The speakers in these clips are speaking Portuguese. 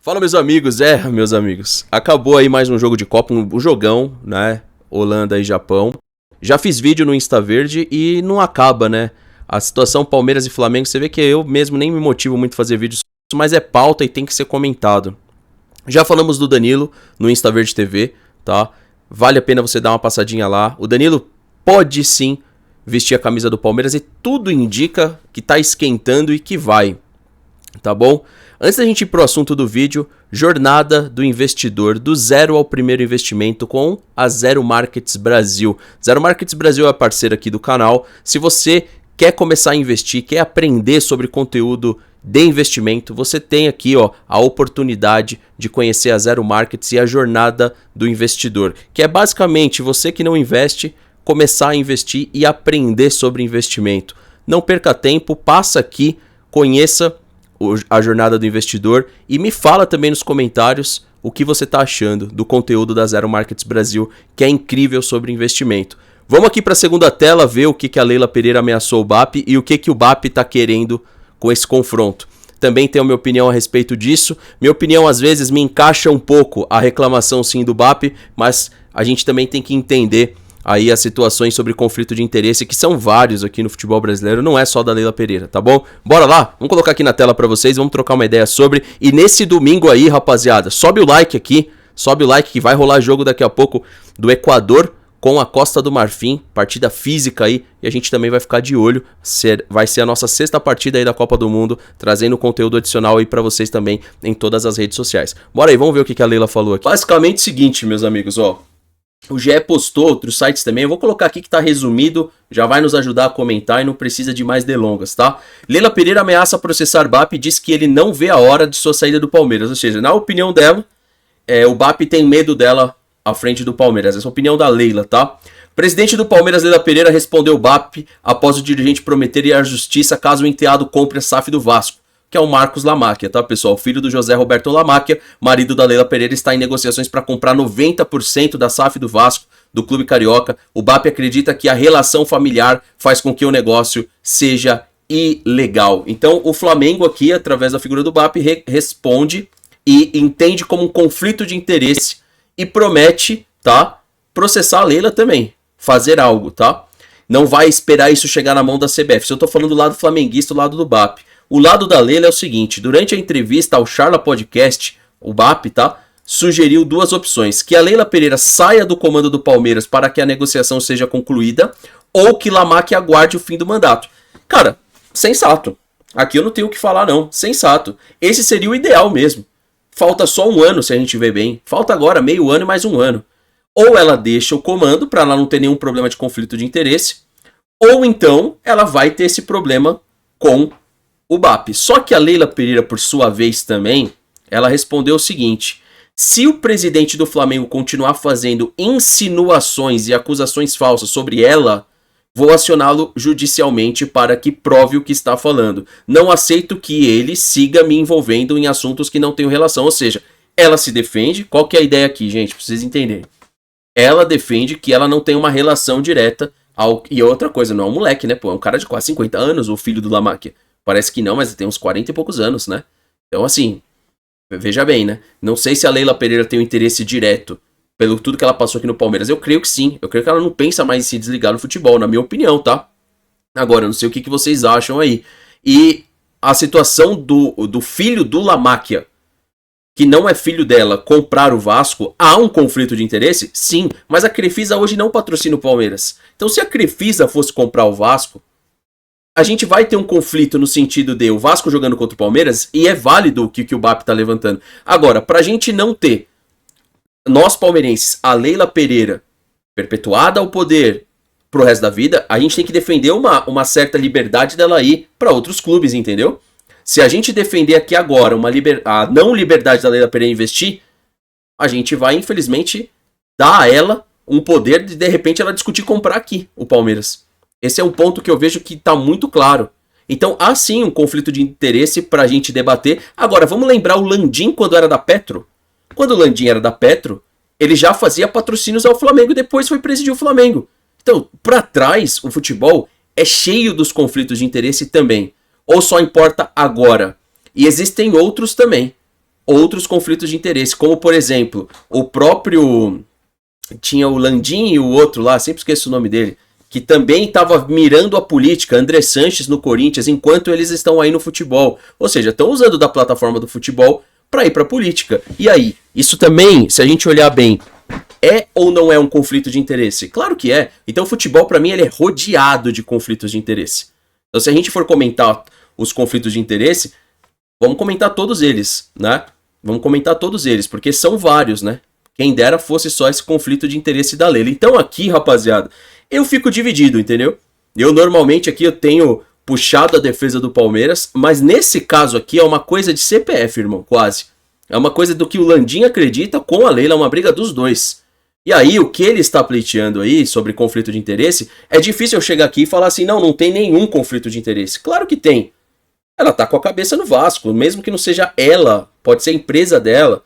Fala, meus amigos, acabou aí mais um jogo de Copa, um jogão, né, Holanda e Japão. Já fiz vídeo no Insta Verde e não acaba, né, a situação Palmeiras e Flamengo, você vê que eu mesmo nem me motivo muito a fazer vídeos, mas é pauta e tem que ser comentado. Já falamos do Danilo no Insta Verde TV, tá, vale a pena você dar uma passadinha lá. O Danilo pode sim vestir a camisa do Palmeiras e tudo indica que tá esquentando e que vai, tá bom? Antes da gente ir pro assunto do vídeo, jornada do investidor do zero ao primeiro investimento com a Zero Markets Brasil. Zero Markets Brasil é parceira aqui do canal. Se você quer começar a investir, quer aprender sobre conteúdo de investimento, você tem aqui a oportunidade de conhecer a Zero Markets e a jornada do investidor, que é basicamente você que não investe, começar a investir e aprender sobre investimento. Não perca tempo, passa aqui, conheça a jornada do investidor e me fala também nos comentários o que você está achando do conteúdo da Zero Markets Brasil, que é incrível sobre investimento. Vamos aqui para a segunda tela ver o que a Leila Pereira ameaçou o BAP e o que o BAP está querendo com esse confronto. Também tenho minha opinião a respeito disso. Minha opinião às vezes me encaixa um pouco a reclamação sim do BAP, mas a gente também tem que entender aí as situações sobre conflito de interesse, que são vários aqui no futebol brasileiro, não é só da Leila Pereira, tá bom? Bora lá, vamos colocar aqui na tela pra vocês, vamos trocar uma ideia sobre. E nesse domingo aí, rapaziada, sobe o like aqui, sobe o like que vai rolar jogo daqui a pouco do Equador com a Costa do Marfim, partida física aí, e a gente também vai ficar de olho, vai ser a nossa sexta partida aí da Copa do Mundo, trazendo conteúdo adicional aí pra vocês também em todas as redes sociais. Bora aí, vamos ver o que a Leila falou aqui. Basicamente o seguinte, meus amigos, o GE postou, outros sites também, eu vou colocar aqui que tá resumido, já vai nos ajudar a comentar e não precisa de mais delongas, tá? Leila Pereira ameaça processar BAP e diz que ele não vê a hora de sua saída do Palmeiras, ou seja, na opinião dela, o BAP tem medo dela à frente do Palmeiras, essa é a opinião da Leila, tá? Presidente do Palmeiras, Leila Pereira, respondeu o BAP após o dirigente prometer ir à justiça caso o enteado compre a SAF do Vasco, que é o Marcos Lamáquia, tá, pessoal? O filho do José Roberto Lamáquia, marido da Leila Pereira, está em negociações para comprar 90% da SAF do Vasco, do clube carioca. O BAP acredita que a relação familiar faz com que o negócio seja ilegal. Então, o Flamengo aqui, através da figura do BAP, responde e entende como um conflito de interesse e promete, tá, processar a Leila também, fazer algo, tá? Não vai esperar isso chegar na mão da CBF. Se eu tô falando do lado flamenguista, do lado do BAP. O lado da Leila é o seguinte, durante a entrevista ao Charla Podcast, o BAP, tá, sugeriu duas opções, que a Leila Pereira saia do comando do Palmeiras para que a negociação seja concluída, ou que Lamáquia aguarde o fim do mandato. Cara, sensato. Aqui eu não tenho o que falar não, sensato. Esse seria o ideal mesmo. Falta só um ano, se a gente ver bem. Falta agora meio ano e mais um ano. Ou ela deixa o comando para ela não ter nenhum problema de conflito de interesse, ou então ela vai ter esse problema com o BAP. Só que a Leila Pereira, por sua vez também, ela respondeu o seguinte: se o presidente do Flamengo continuar fazendo insinuações e acusações falsas sobre ela, vou acioná-lo judicialmente para que prove o que está falando. Não aceito que ele siga me envolvendo em assuntos que não tenham relação. Ou seja, ela se defende. Qual que é a ideia aqui, gente? Pra vocês entenderem. Ela defende que ela não tem uma relação direta E outra coisa, não é um moleque, né? Pô, é um cara de quase 50 anos, o filho do Lamáquia. Parece que não, mas ele tem uns 40 e poucos anos, né? Então, assim, veja bem, né? Não sei se a Leila Pereira tem um interesse direto pelo tudo que ela passou aqui no Palmeiras. Eu creio que sim. Eu creio que ela não pensa mais em se desligar no futebol, na minha opinião, tá? Agora, eu não sei o que vocês acham aí. E a situação do filho do Lamáquia, que não é filho dela, comprar o Vasco, há um conflito de interesse? Sim, mas a Crefisa hoje não patrocina o Palmeiras. Então, se a Crefisa fosse comprar o Vasco, a gente vai ter um conflito no sentido de o Vasco jogando contra o Palmeiras, e é válido o que o BAP tá levantando. Agora, pra gente não ter, nós palmeirenses, a Leila Pereira perpetuada ao poder pro resto da vida, a gente tem que defender uma certa liberdade dela ir para outros clubes, entendeu? Se a gente defender aqui agora a não liberdade da Leila Pereira investir, a gente vai, infelizmente, dar a ela um poder de repente, ela discutir comprar aqui o Palmeiras. Esse é um ponto que eu vejo que está muito claro. Então, há sim um conflito de interesse para a gente debater. Agora, vamos lembrar o Landim quando era da Petro? Quando o Landim era da Petro, ele já fazia patrocínios ao Flamengo e depois foi presidir o Flamengo. Então, para trás, o futebol é cheio dos conflitos de interesse também. Ou só importa agora? E existem outros também. outros conflitos de interesse, como por exemplo, o próprio tinha o Landim e o outro lá, sempre esqueço o nome dele, que também estava mirando a política, André Sanches no Corinthians, enquanto eles estão aí no futebol. Ou seja, estão usando da plataforma do futebol para ir para a política. E aí, isso também, se a gente olhar bem, é ou não é um conflito de interesse? Claro que é. Então o futebol, para mim, ele é rodeado de conflitos de interesse. Então se a gente for comentar os conflitos de interesse, vamos comentar todos eles, né? Vamos comentar todos eles, porque são vários, né? Quem dera fosse só esse conflito de interesse da Leila. Então aqui, rapaziada, eu fico dividido, entendeu? Eu normalmente aqui eu tenho puxado a defesa do Palmeiras, mas nesse caso aqui é uma coisa de CPF, irmão, quase. É uma coisa do que o Landim acredita com a Leila, é uma briga dos dois. E aí, o que ele está pleiteando aí sobre conflito de interesse, é difícil eu chegar aqui e falar assim, não tem nenhum conflito de interesse. Claro que tem. Ela tá com a cabeça no Vasco, mesmo que não seja ela, pode ser a empresa dela.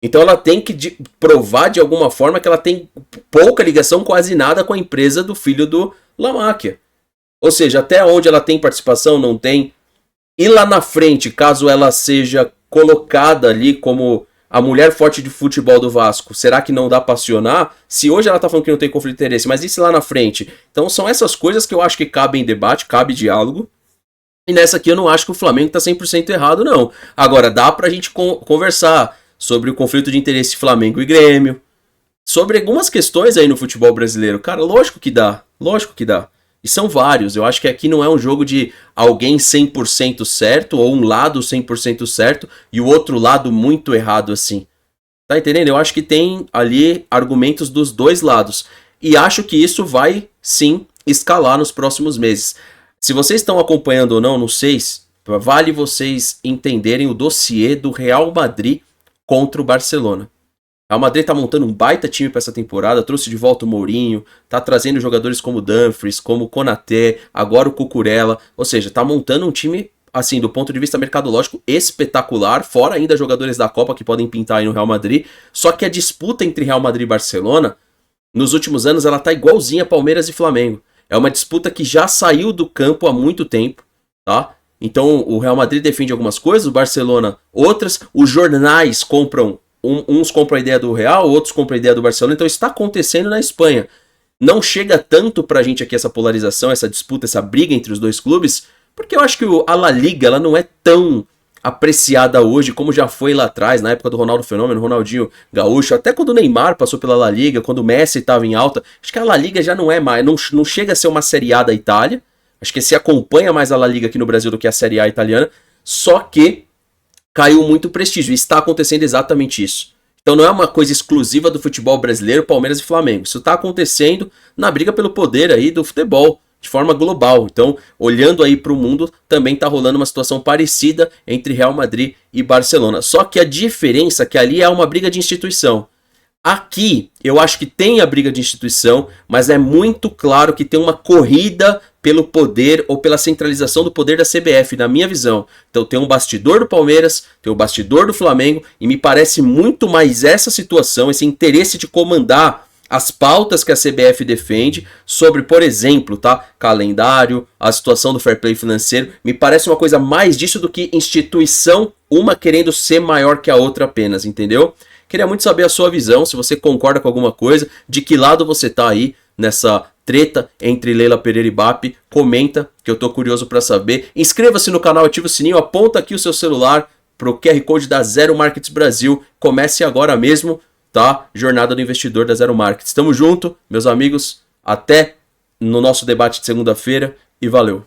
Então ela tem que provar de alguma forma que ela tem pouca ligação, quase nada, com a empresa do filho do Lamáquia. Ou seja, até onde ela tem participação, não tem. E lá na frente, caso ela seja colocada ali como a mulher forte de futebol do Vasco, será que não dá pra acionar? Se hoje ela tá falando que não tem conflito de interesse, mas e se lá na frente? Então são essas coisas que eu acho que cabem em debate, cabe diálogo. E nessa aqui eu não acho que o Flamengo tá 100% errado, não. Agora, dá pra gente conversar sobre o conflito de interesse Flamengo e Grêmio, sobre algumas questões aí no futebol brasileiro. Cara, lógico que dá, lógico que dá. E são vários, eu acho que aqui não é um jogo de alguém 100% certo, ou um lado 100% certo, e o outro lado muito errado assim. Tá entendendo? Eu acho que tem ali argumentos dos dois lados. E acho que isso vai, sim, escalar nos próximos meses. Se vocês estão acompanhando ou não, não sei, vale vocês entenderem o dossiê do Real Madrid contra o Barcelona. O Real Madrid tá montando um baita time para essa temporada, trouxe de volta o Mourinho, tá trazendo jogadores como Dumfries, como Konaté, agora o Cucurella, ou seja, tá montando um time, assim, do ponto de vista mercadológico, espetacular, fora ainda jogadores da Copa que podem pintar aí no Real Madrid, só que a disputa entre Real Madrid e Barcelona, nos últimos anos, ela tá igualzinha a Palmeiras e Flamengo. É uma disputa que já saiu do campo há muito tempo, tá? Então o Real Madrid defende algumas coisas, o Barcelona outras, os jornais compram, uns compram a ideia do Real, outros compram a ideia do Barcelona, então está acontecendo na Espanha. Não chega tanto pra gente aqui essa polarização, essa disputa, essa briga entre os dois clubes, porque eu acho que a La Liga ela não é tão apreciada hoje como já foi lá atrás, na época do Ronaldo Fenômeno, Ronaldinho Gaúcho, até quando o Neymar passou pela La Liga, quando o Messi estava em alta. Acho que a La Liga já não é mais, não chega a ser uma Série A da Itália. Acho que se acompanha mais a La Liga aqui no Brasil do que a Série A italiana, só que caiu muito prestígio, e está acontecendo exatamente isso. Então não é uma coisa exclusiva do futebol brasileiro, Palmeiras e Flamengo. Isso está acontecendo na briga pelo poder aí do futebol, de forma global. Então, olhando aí para o mundo, também está rolando uma situação parecida entre Real Madrid e Barcelona. Só que a diferença é que ali é uma briga de instituição. Aqui, eu acho que tem a briga de instituição, mas é muito claro que tem uma corrida pelo poder ou pela centralização do poder da CBF, na minha visão. Então tem um bastidor do Palmeiras, tem um bastidor do Flamengo, e me parece muito mais essa situação, esse interesse de comandar as pautas que a CBF defende sobre, por exemplo, tá, calendário, a situação do fair play financeiro, me parece uma coisa mais disso do que instituição, uma querendo ser maior que a outra apenas, entendeu? Queria muito saber a sua visão, se você concorda com alguma coisa, de que lado você tá aí nessa treta entre Leila Pereira e BAP. Comenta, que eu tô curioso para saber. Inscreva-se no canal, ativa o sininho, aponta aqui o seu celular pro QR Code da Zero Markets Brasil. Comece agora mesmo, tá? Jornada do Investidor da Zero Markets. Tamo junto, meus amigos. Até no nosso debate de segunda-feira e valeu!